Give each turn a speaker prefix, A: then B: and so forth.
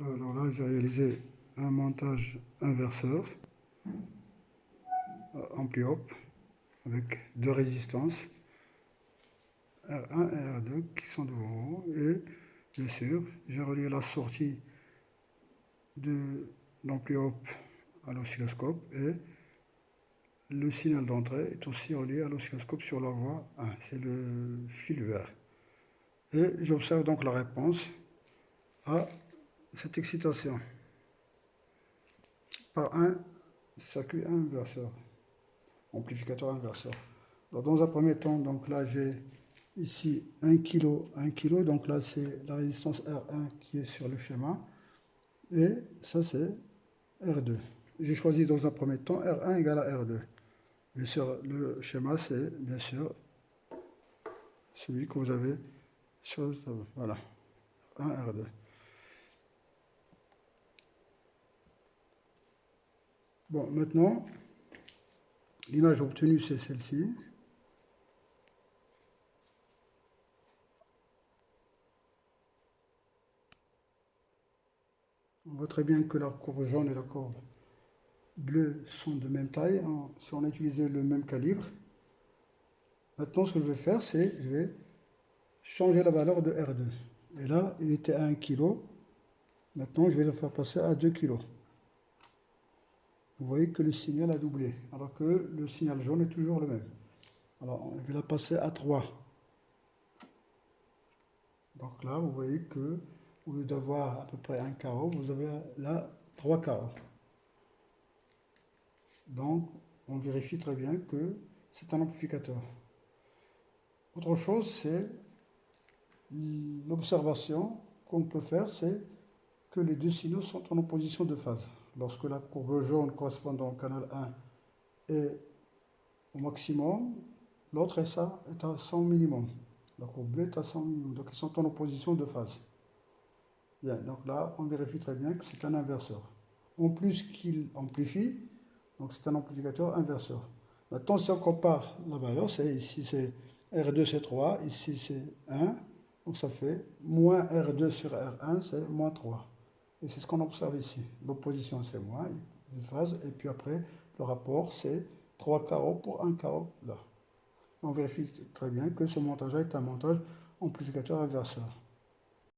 A: Alors là, j'ai réalisé un montage inverseur ampli-op avec deux résistances R1 et R2 qui sont devant vous. Et bien sûr, j'ai relié la sortie de l'ampli-op à l'oscilloscope et le signal d'entrée est aussi relié à l'oscilloscope sur la voie 1. C'est le fil vert. Et j'observe donc la réponse à cette excitation par un circuit inverseur, amplificateur inverseur. Alors dans un premier temps, donc là j'ai ici 1 kg, donc là c'est la résistance R1 qui est sur le schéma, et ça c'est R2. J'ai choisi dans un premier temps R1 égale à R2. Bien sûr, le schéma c'est bien sûr celui que vous avez sur le tableau. Voilà, R1, R2. Bon, maintenant, l'image obtenue, c'est celle-ci. On voit très bien que la courbe jaune et la courbe bleue sont de même taille, si on a utilisé le même calibre. Maintenant, ce que je vais faire, c'est je vais changer la valeur de R2. Et là, il était à 1 kg. Maintenant, je vais le faire passer à 2 kg. Vous voyez que le signal a doublé, alors que le signal jaune est toujours le même. Alors, on va la passer à 3. Donc là, vous voyez que au lieu d'avoir à peu près un carreau, vous avez là 3 carreaux. Donc, on vérifie très bien que c'est un amplificateur. Autre chose, c'est l'observation qu'on peut faire, c'est que les deux signaux sont en opposition de phase. Lorsque la courbe jaune correspondant au canal 1 est au maximum, l'autre est à 100 minimum. La courbe bleue est à 100 minimum. Donc ils sont en opposition de phase. Bien, donc là, on vérifie très bien que c'est un inverseur. En plus qu'il amplifie, donc c'est un amplificateur inverseur. Maintenant, si on compare la valeur, ici c'est R2 c'est 3, ici c'est 1, donc ça fait moins R2 sur R1, c'est moins 3. Et c'est ce qu'on observe ici. L'opposition c'est moins de phase, et puis après, le rapport c'est 3 carreaux pour 1 carreau là. On vérifie très bien que ce montage-là est un montage amplificateur inverseur.